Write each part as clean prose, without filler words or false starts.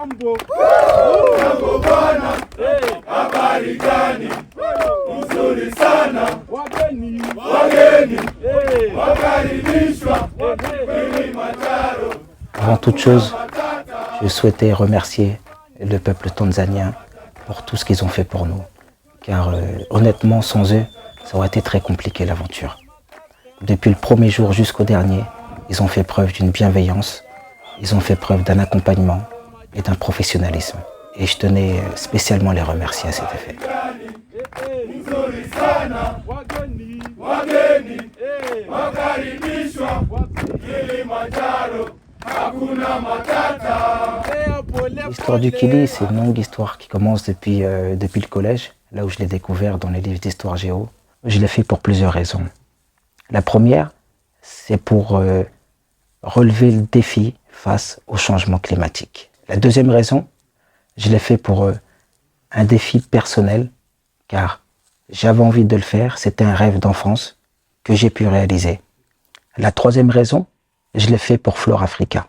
Jambo. Jambo bwana. Habari gani? Nzuri sana. Wageni. Wageni. Wakaribishwa. Kilimanjaro. Avant toute chose, je souhaitais remercier le peuple tanzanien pour tout ce qu'ils ont fait pour nous. Car honnêtement, sans eux, ça aurait été très compliqué l'aventure. Depuis le premier jour jusqu'au dernier, ils ont fait preuve d'une bienveillance, ils ont fait preuve d'un accompagnement et d'un professionnalisme. Et je tenais spécialement à les remercier à cet effet. L'histoire du Kili, c'est une longue histoire qui commence depuis le collège, là où je l'ai découvert dans les livres d'histoire géo. Je l'ai fait pour plusieurs raisons. La première, c'est pour relever le défi face au changement climatique. La deuxième raison, je l'ai fait pour un défi personnel, car j'avais envie de le faire, c'était un rêve d'enfance que j'ai pu réaliser. La troisième raison, je l'ai fait pour Flore Africa.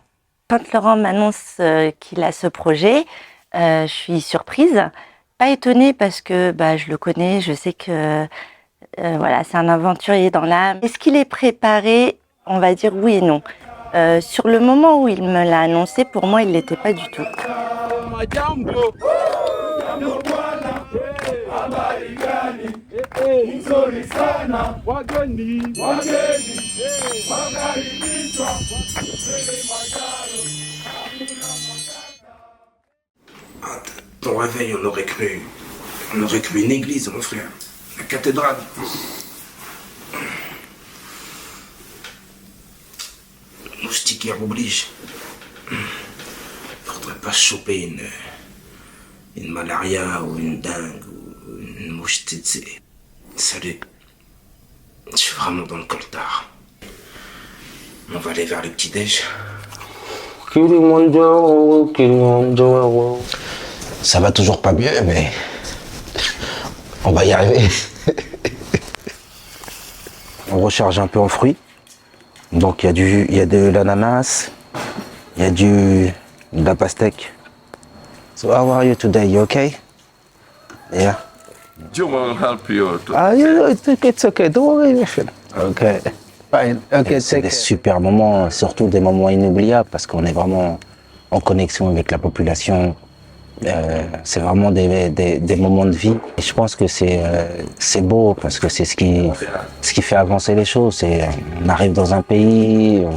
Quand Laurent m'annonce qu'il a ce projet, je suis surprise, pas étonnée parce que je le connais, je sais que voilà, c'est un aventurier dans l'âme. Est-ce qu'il est préparé? On va dire oui et non. Sur le moment où il me l'a annoncé, pour moi, il ne l'était pas du tout. Ton réveil, on aurait cru une église, mon frère, la cathédrale. Moustiquaire oblige. Faudrait pas choper une malaria ou une dengue ou une mouche tsetse. Salut. Je suis vraiment dans le coltard. On va aller vers le petit-déj. Kilimanjaro, Kilimanjaro. Ça va toujours pas mieux, mais on va y arriver. On recharge un peu en fruits. Donc il y a de l'ananas, il y a de la pastèque. So how are you today? You okay? Yeah. Joe will help you. It's okay. Don't worry. Okay. Fine. Okay. C'est des super moments, surtout des moments inoubliables parce qu'on est vraiment en connexion avec la population. C'est vraiment des moments de vie. Et je pense que c'est beau parce que c'est ce qui fait avancer les choses. On arrive dans un pays,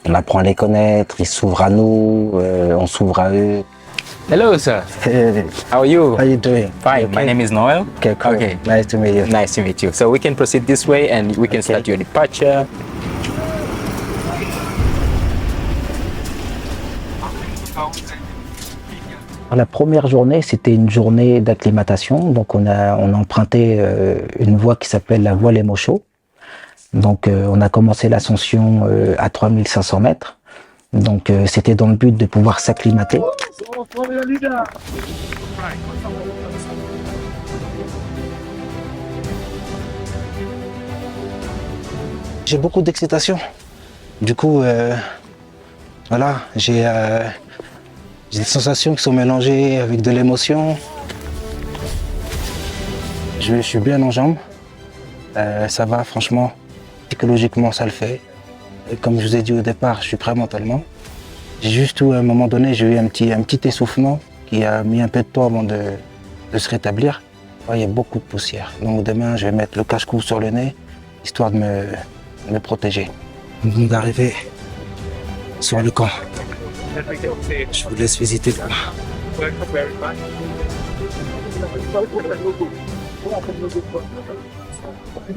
on apprend à les connaître, ils s'ouvrent à nous, on s'ouvre à eux. Hello, sir. Hey, How are you? how you doing? Fine. Okay. My name is Noel. Okay, cool. Okay. Nice to meet you. Nice to meet you. So we can proceed this way and we can start your departure. La première journée, c'était une journée d'acclimatation. Donc on a emprunté une voie qui s'appelle la voie Les Mochos. Donc on a commencé l'ascension à 3500 mètres. Donc c'était dans le but de pouvoir s'acclimater. J'ai beaucoup d'excitation. Du coup, voilà, j'ai des sensations qui sont mélangées avec de l'émotion. Je suis bien en jambes. Ça va, franchement. Psychologiquement, ça le fait. Et comme je vous ai dit au départ, je suis prêt mentalement. J'ai juste eu, à un moment donné, j'ai eu un petit essoufflement qui a mis un peu de temps avant de se rétablir. Il y a beaucoup de poussière. Donc demain, je vais mettre le cache-cou sur le nez, histoire de me protéger. Nous venons d'arriver sur le camp. Je vous laisse visiter là.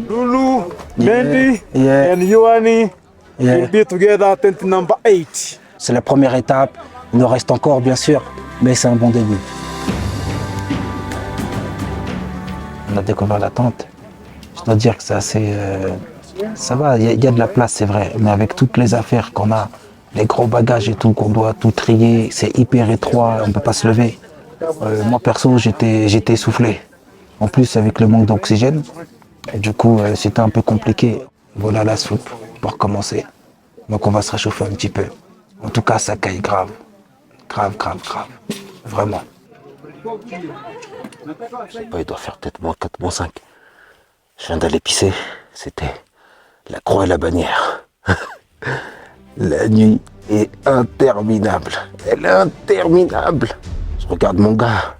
Lulu, Bendy, Yeah. and Yohani Yeah. will be together tent number 8. C'est la première étape. Il nous reste encore, bien sûr, mais c'est un bon début. On a découvert la tente. Je dois dire que c'est assez... ça va, il y a de la place, c'est vrai. Mais avec toutes les affaires qu'on a, les gros bagages et tout, qu'on doit tout trier, c'est hyper étroit, on ne peut pas se lever. Moi, perso, j'étais essoufflé. En plus, avec le manque d'oxygène. Et du coup, c'était un peu compliqué. Voilà la soupe pour commencer. Donc on va se réchauffer un petit peu. En tout cas, ça caille grave. Grave. Vraiment. Je sais pas, il doit faire peut-être moins 4, moins 5. Je viens d'aller pisser. C'était la croix et la bannière. La nuit est interminable. Elle est interminable. Je regarde mon gars.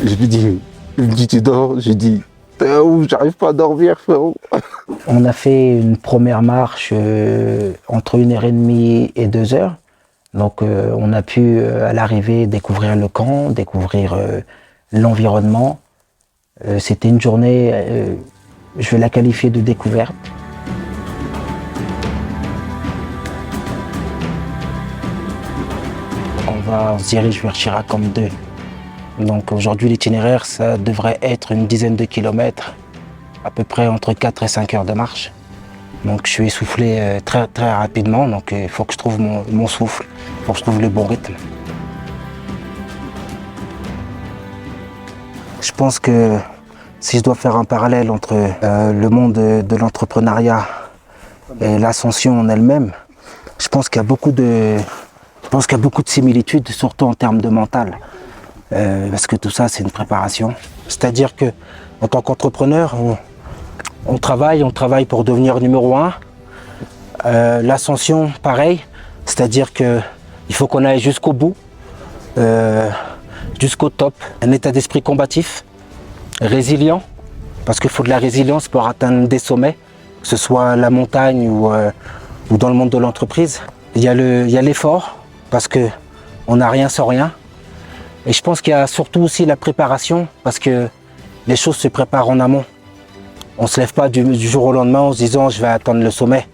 Je lui dis, il me dit tu dors? Je lui dis, t'es où? J'arrive pas à dormir, frérot. On a fait une première marche entre 1h30 et 2h. Donc on a pu à l'arrivée découvrir le camp, découvrir l'environnement. C'était une journée, je vais la qualifier de découverte. On se dirige vers Chirac 2. Donc aujourd'hui l'itinéraire, ça devrait être une dizaine de kilomètres, à peu près entre 4 et 5 heures de marche. Donc je suis essoufflé très rapidement, donc il faut que je trouve mon souffle, il faut que je trouve le bon rythme. Je pense que si je dois faire un parallèle entre le monde de l'entrepreneuriat et l'ascension en elle-même, je pense qu'il y a beaucoup de similitudes, surtout en termes de mental. Parce que tout ça, c'est une préparation. C'est-à-dire que en tant qu'entrepreneur, on travaille pour devenir numéro 1. L'ascension, pareil. C'est-à-dire qu'il faut qu'on aille jusqu'au bout, jusqu'au top. Un état d'esprit combatif, résilient, parce qu'il faut de la résilience pour atteindre des sommets, que ce soit la montagne ou dans le monde de l'entreprise. Il y a l'effort, parce qu'on n'a rien sans rien. Et je pense qu'il y a surtout aussi la préparation, parce que les choses se préparent en amont. On ne se lève pas du jour au lendemain en se disant je vais atteindre le sommet.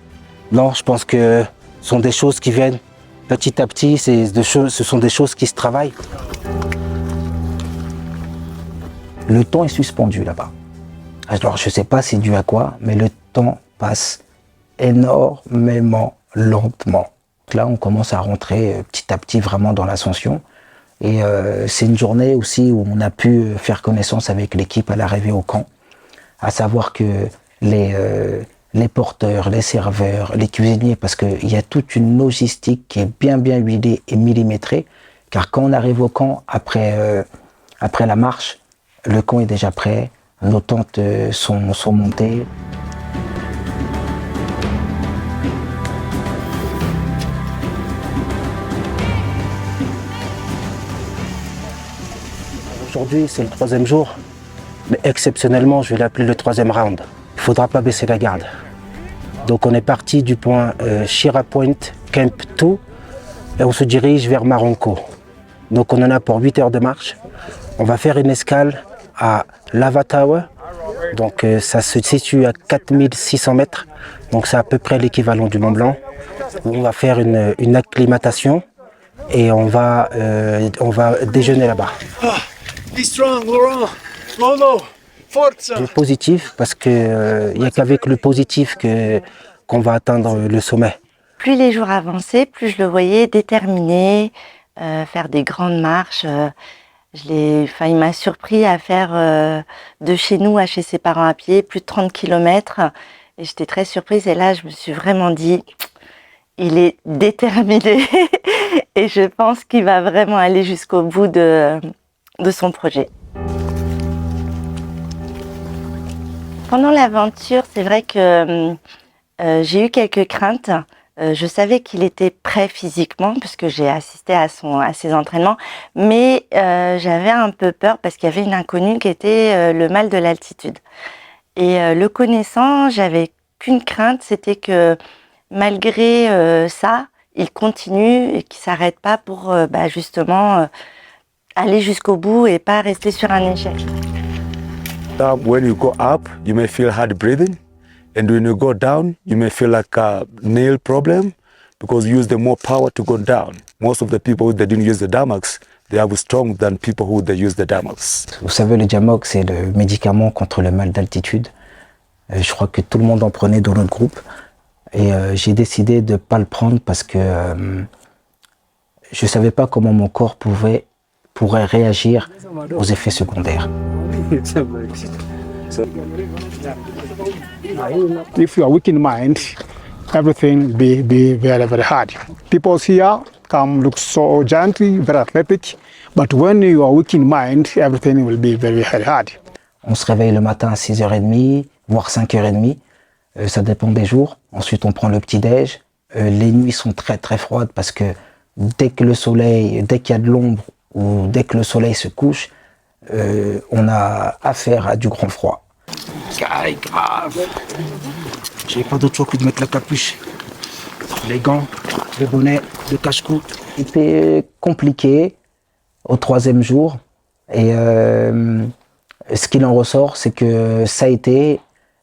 Non, je pense que ce sont des choses qui viennent petit à petit, ce sont des choses qui se travaillent. Le temps est suspendu là-bas. Alors je ne sais pas c'est dû à quoi, mais le temps passe énormément lentement. Là, on commence à rentrer petit à petit vraiment dans l'ascension. Et c'est une journée aussi où on a pu faire connaissance avec l'équipe à l'arrivée au camp. À savoir que les porteurs, les serveurs, les cuisiniers, parce qu'il y a toute une logistique qui est bien huilée et millimétrée. Car quand on arrive au camp, après la marche, le camp est déjà prêt, nos tentes sont montées. Aujourd'hui, c'est le 3e jour, mais exceptionnellement, je vais l'appeler le 3e round. Il ne faudra pas baisser la garde. Donc on est parti du point Chirac Point, Camp 2, et on se dirige vers Maronco. Donc on en a pour 8 heures de marche. On va faire une escale à Lava Tower. Donc ça se situe à 4600 mètres. Donc c'est à peu près l'équivalent du Mont Blanc. On va faire une acclimatation et on va déjeuner là-bas. Be strong, Laurent. Lolo, forza. Le positif, parce qu'il n'y a qu'avec le positif qu'on va atteindre le sommet. Plus les jours avançaient, plus je le voyais déterminé, faire des grandes marches. Il m'a surpris à faire de chez nous à chez ses parents à pied, plus de 30 km. Et j'étais très surprise. Et là, je me suis vraiment dit, il est déterminé. Et je pense qu'il va vraiment aller jusqu'au bout de son projet. Pendant l'aventure, c'est vrai que j'ai eu quelques craintes. Je savais qu'il était prêt physiquement puisque j'ai assisté à ses entraînements, mais j'avais un peu peur parce qu'il y avait une inconnue qui était le mal de l'altitude. Et le connaissant, j'avais qu'une crainte, c'était que malgré ça, il continue et qu'il s'arrête pas pour justement aller jusqu'au bout et pas rester sur un échec. When you go up, you may feel hard breathing. And when you go down, you may feel like a nail problem because you use the more power to go down. Most of the people who didn't use the Damax, they are strong than people who they use the Damax. Vous savez, le Diamox, c'est le médicament contre le mal d'altitude. Je crois que tout le monde en prenait dans notre groupe. Et j'ai décidé de ne pas le prendre parce que je ne savais pas comment mon corps pourrait réagir aux effets secondaires. If you are weak in mind, everything be very hard. People here outcome looks so gently, very athletic, but when you are weak in mind, everything will be very, very hard. On se réveille le matin à 6h30, voire 5h30, ça dépend des jours. Ensuite, on prend le petit-déj. Les nuits sont très très froides parce que dès qu'il y a de l'ombre ou dès que le soleil se couche, on a affaire à du grand froid. Carré grave. J'ai pas d'autre choix que de mettre la capuche, les gants, le bonnet, le cache-cou. C'était compliqué au 3e jour et ce qu'il en ressort, c'est que ça a été,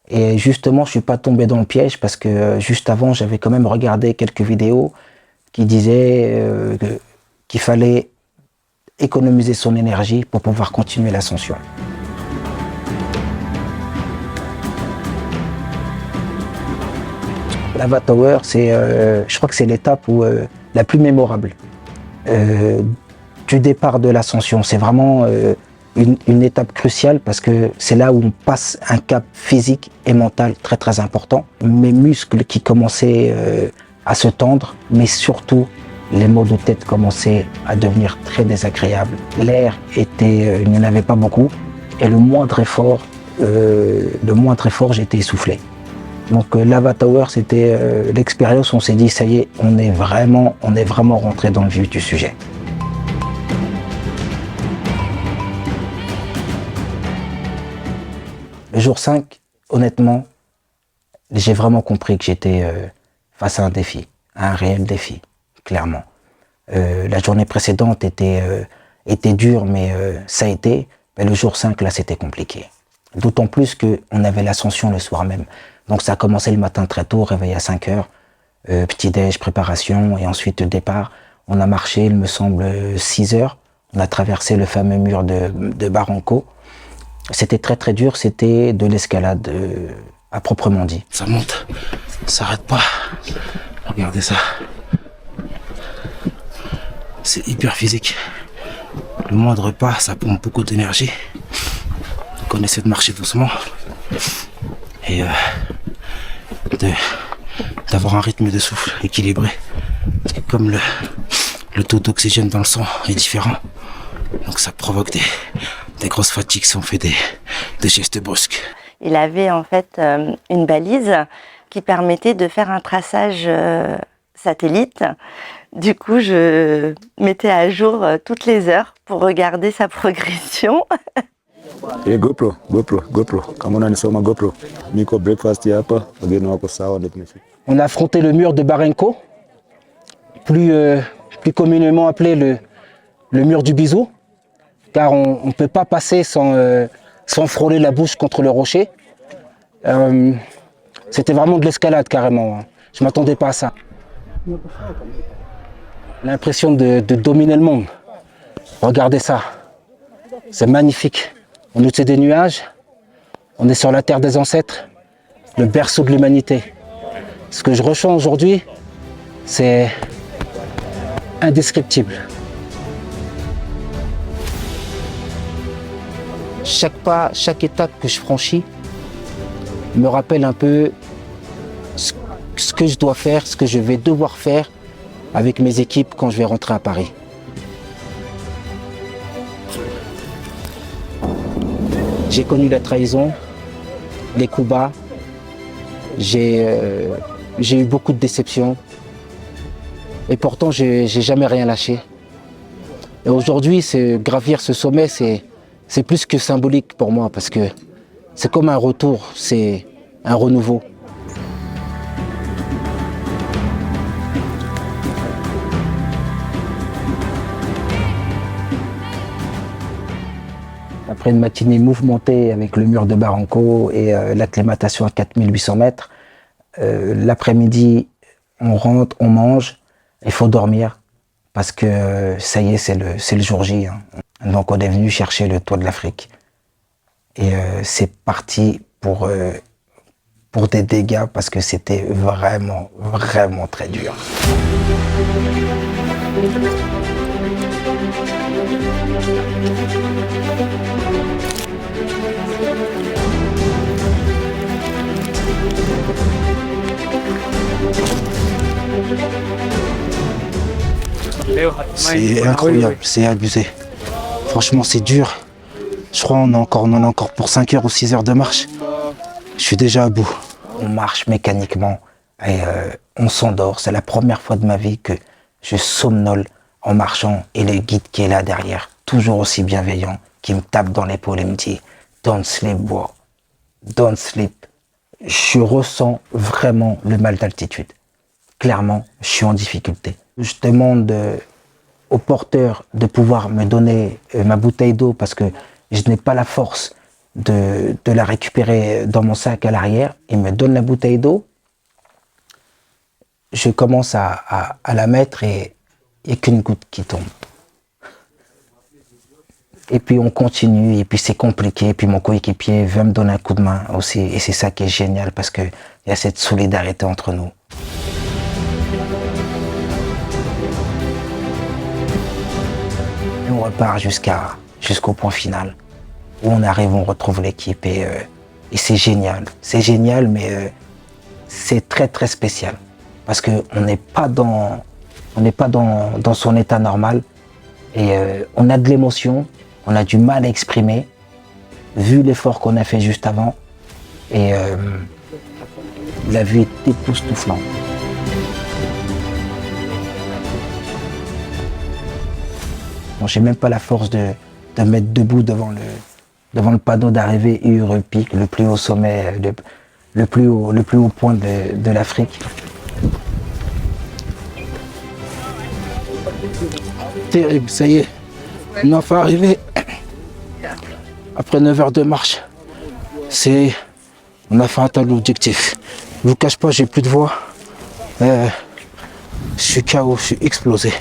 et justement je suis pas tombé dans le piège parce que juste avant j'avais quand même regardé quelques vidéos qui disaient qu'il fallait économiser son énergie pour pouvoir continuer l'ascension. Lava Tower, je crois que c'est l'étape la plus mémorable du départ de l'ascension. C'est vraiment une étape cruciale parce que c'est là où on passe un cap physique et mental très très important. Mes muscles qui commençaient à se tendre, mais surtout les maux de tête commençaient à devenir très désagréables. L'air il n'y en avait pas beaucoup et le moindre effort, j'étais essoufflé. Donc Lava Tower, c'était l'expérience où on s'est dit ça y est, on est vraiment rentré dans le vif du sujet. Le jour 5, honnêtement, j'ai vraiment compris que j'étais face à un défi, à un réel défi, clairement. La journée précédente était dure, mais ça a été. Mais le jour 5, là, c'était compliqué. D'autant plus qu'on avait l'ascension le soir même. Donc ça a commencé le matin très tôt, réveil à 5h, petit-déj, préparation, et ensuite départ. On a marché, il me semble, 6h. On a traversé le fameux mur de Barranco. C'était très très dur, c'était de l'escalade à proprement dit. Ça monte, ça s'arrête pas. Regardez ça. C'est hyper physique. Le moindre pas, ça pompe beaucoup d'énergie. Donc on essaie de marcher doucement et d'avoir un rythme de souffle équilibré. Parce que comme le taux d'oxygène dans le sang est différent, donc ça provoque des grosses fatigues si on fait des gestes brusques. Il avait en fait une balise qui permettait de faire un traçage satellite. Du coup, je mettais à jour toutes les heures pour regarder sa progression. Hey, GoPro. Come on and show my GoPro. Miko breakfast hapa, wageni wako sawa ndio tumefika. On a affronté le mur de Barranco, plus communément appelé le mur du bisou, car on ne peut pas passer sans frôler la bouche contre le rocher. C'était vraiment de l'escalade carrément. Je ne m'attendais pas à ça. L'impression de dominer le monde. Regardez ça. C'est magnifique. On est au-dessus des nuages. On est sur la terre des ancêtres, le berceau de l'humanité. Ce que je ressens aujourd'hui, c'est indescriptible. Chaque pas, chaque étape que je franchis me rappelle un peu ce que je dois faire, ce que je vais devoir faire avec mes équipes quand je vais rentrer à Paris. J'ai connu la trahison, les coups bas, j'ai eu beaucoup de déceptions et pourtant j'ai jamais rien lâché. Et aujourd'hui, gravir ce sommet, c'est plus que symbolique pour moi parce que c'est comme un retour, c'est un renouveau. Après une matinée mouvementée avec le mur de Barranco et l'acclimatation à 4800 mètres, l'après-midi, on rentre, on mange, il faut dormir parce que ça y est, c'est le jour J. Hein. Donc on est venu chercher le toit de l'Afrique. Et c'est parti pour des dégâts parce que c'était vraiment, vraiment très dur. C'est incroyable, c'est abusé. Franchement, c'est dur. Je crois qu'on en a encore pour 5 heures ou 6 heures de marche. Je suis déjà à bout. On marche mécaniquement et on s'endort. C'est la première fois de ma vie que je somnole en marchant et le guide qui est là derrière, toujours aussi bienveillant, qui me tape dans l'épaule et me dit « Don't sleep, boy. Don't sleep ». Je ressens vraiment le mal d'altitude. Clairement, je suis en difficulté. Je demande au porteur de pouvoir me donner ma bouteille d'eau parce que je n'ai pas la force de la récupérer dans mon sac à l'arrière. Il me donne la bouteille d'eau. Je commence à la mettre et il n'y a qu'une goutte qui tombe. Et puis on continue, et puis c'est compliqué, et puis mon coéquipier veut me donner un coup de main aussi, et c'est ça qui est génial parce qu'il y a cette solidarité entre nous. Et on repart jusqu'au point final, où on arrive, on retrouve l'équipe, et c'est génial. C'est génial, mais c'est très très spécial, parce qu'on n'est pas dans son état normal, et on a de l'émotion. On a du mal à exprimer, vu l'effort qu'on a fait juste avant. Et la vue est époustouflante. Bon, j'ai même pas la force de me mettre debout devant le panneau d'arrivée Urupic, le plus haut sommet, le plus haut point de l'Afrique. Terrible, ça y est. On a fait arriver. Après 9 heures de marche, on a fait atteindre l'objectif. Je vous cache pas, j'ai plus de voix. Je suis KO, je suis explosé.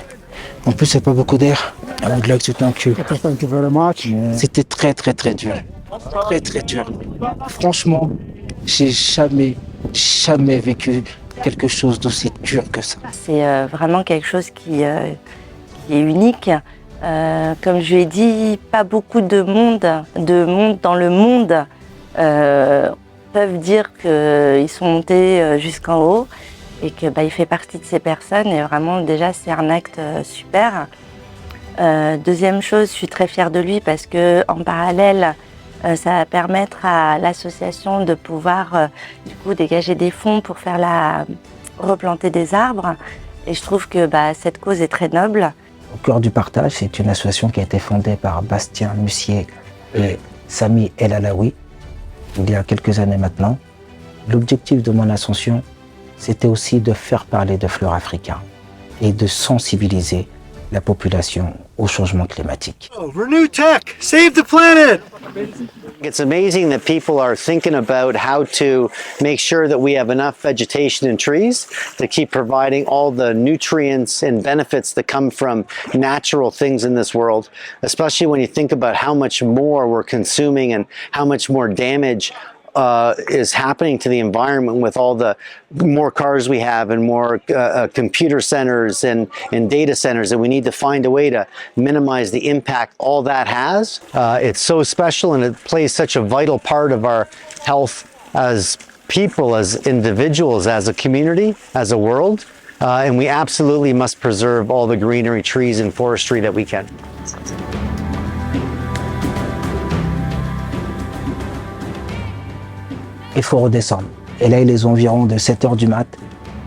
En plus, il n'y a pas beaucoup d'air. I would like to thank you. Thank you very much. C'était très très très dur. Très très dur. Franchement, j'ai jamais vécu quelque chose d'aussi dur que ça. C'est vraiment quelque chose qui est unique. Comme je l'ai dit, pas beaucoup de monde dans le monde peuvent dire qu'ils sont montés jusqu'en haut et qu'il fait partie de ces personnes. Et vraiment, déjà, c'est un acte super. Deuxième chose, je suis très fière de lui parce qu'en parallèle, ça va permettre à l'association de pouvoir du coup dégager des fonds pour faire replanter des arbres. Et je trouve que cette cause est très noble. Au cœur du partage, c'est une association qui a été fondée par Bastien Mussier et Sami El Alaoui, il y a quelques années maintenant. L'objectif de mon ascension, c'était aussi de faire parler de fleurs africains et de sensibiliser la population au changement climatique. Oh, Renew Tech, save the planet! It's amazing that people are thinking about how to make sure that we have enough vegetation and trees to keep providing all the nutrients and benefits that come from natural things in this world, especially when you think about how much more we're consuming and how much more damage is happening to the environment with all the more cars we have and more computer centers and data centers, and we need to find a way to minimize the impact all that has. It's so special and it plays such a vital part of our health as people, as individuals, as a community, as a world, and we absolutely must preserve all the greenery, trees and forestry that we can. Il faut redescendre. Et là, il est environ de 7 heures du mat.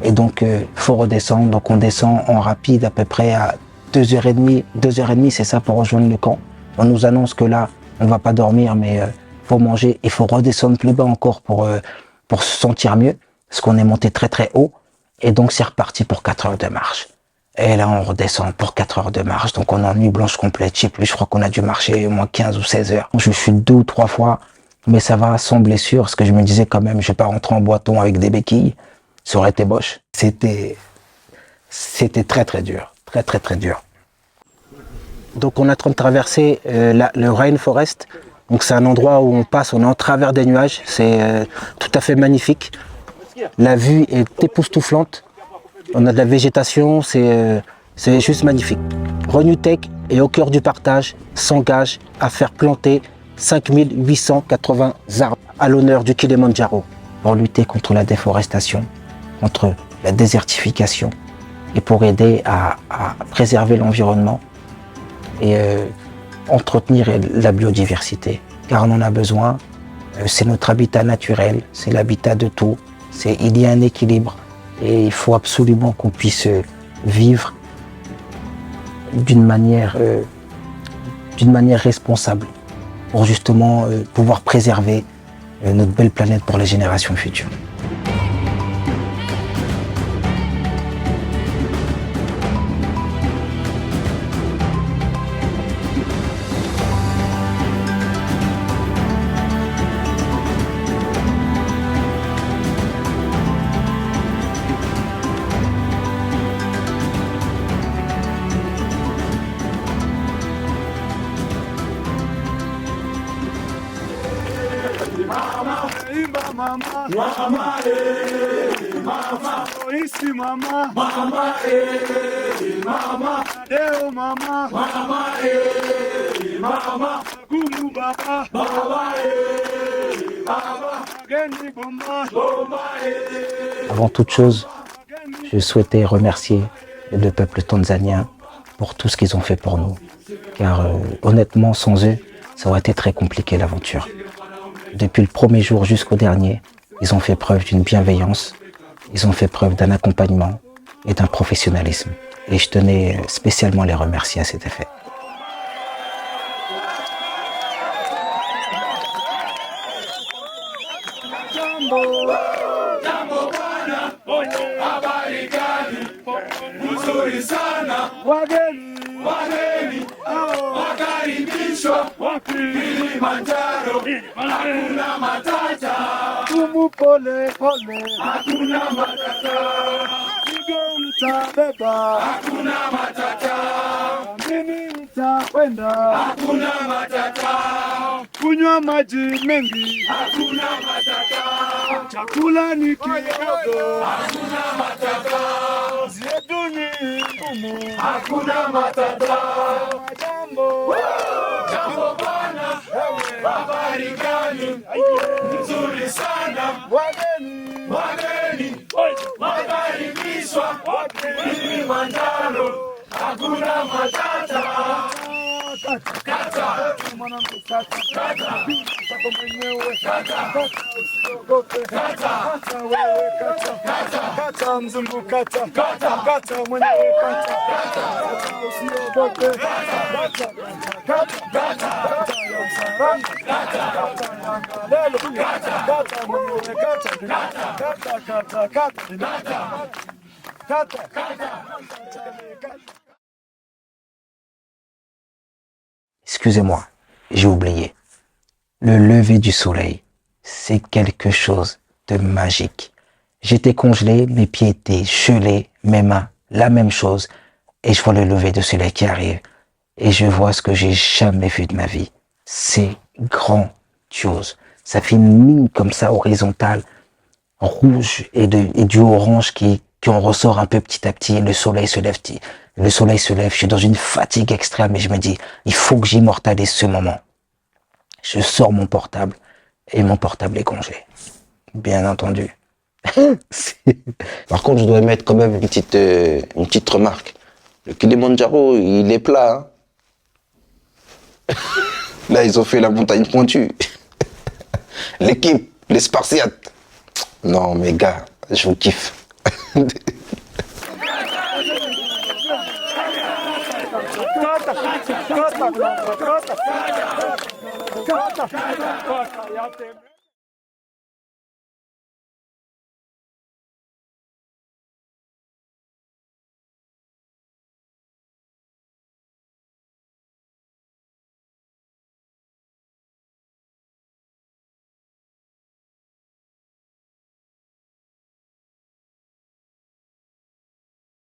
Et donc, il faut redescendre. Donc, on descend en rapide à peu près à 2h30. 2h30, c'est ça, pour rejoindre le camp. On nous annonce que là, on ne va pas dormir, mais faut manger. Il faut redescendre plus bas encore pour se sentir mieux. Parce qu'on est monté très très haut. Et donc, c'est reparti pour 4 heures de marche. Et là, on redescend pour 4 heures de marche. Donc, on est en nuit blanche complète. Je sais plus, je crois qu'on a dû marcher au moins 15 ou 16 heures. Je suis 2 ou 3 fois. Mais ça va sans blessure, parce que je me disais quand même, je vais pas rentrer en boiton avec des béquilles. Ça aurait été moche. C'était très très dur. Très très très dur. Donc on est en train de traverser le rainforest. Donc c'est un endroit où on passe, on est en travers des nuages. C'est tout à fait magnifique. La vue est époustouflante. On a de la végétation, c'est juste magnifique. Renew Tech est au cœur du partage, s'engage à faire planter 5880 arbres à l'honneur du Kilimandjaro pour lutter contre la déforestation, contre la désertification et pour aider à préserver l'environnement et entretenir la biodiversité. Car on en a besoin, c'est notre habitat naturel, c'est l'habitat de tout, il y a un équilibre et il faut absolument qu'on puisse vivre d'une manière responsable pour justement pouvoir préserver notre belle planète pour les générations futures. Avant toute chose, je souhaitais remercier le peuple tanzanien pour tout ce qu'ils ont fait pour nous. Car honnêtement, sans eux, ça aurait été très compliqué l'aventure. Depuis le premier jour jusqu'au dernier, ils ont fait preuve d'une bienveillance, ils ont fait preuve d'un accompagnement et d'un professionnalisme. Et je tenais spécialement à les remercier à cet effet. Kunywa maji mengi, hakuna matata. Chakula ni kidogo, hakuna matata. Zetu ni ngumu, hakuna matata. Jambo bwana, habari gani? Nzuri sana. Wageni wakaribishwa Kilimanjaro, hakuna matata. Kata mwanangu, kata mwenyewe, kata wewe, kata mzungu, kata mwenyewe, kata usiogope, Excusez-moi, j'ai oublié. Le lever du soleil, c'est quelque chose de magique. J'étais congelé, mes pieds étaient gelés, mes mains, la même chose. Et je vois le lever du soleil qui arrive. Et je vois ce que j'ai jamais vu de ma vie. C'est grandiose. Ça fait une ligne comme ça, horizontale, rouge et du orange qui en ressort un peu petit à petit. Le soleil se lève, je suis dans une fatigue extrême et je me dis, il faut que j'immortalise ce moment. Je sors mon portable et mon portable est congelé. Bien entendu. Par contre, je dois mettre quand même une petite remarque. Le Kilimanjaro, il est plat. Hein. Là, ils ont fait la montagne pointue. L'équipe, les Spartiates. Non, mais gars, je vous kiffe. kata.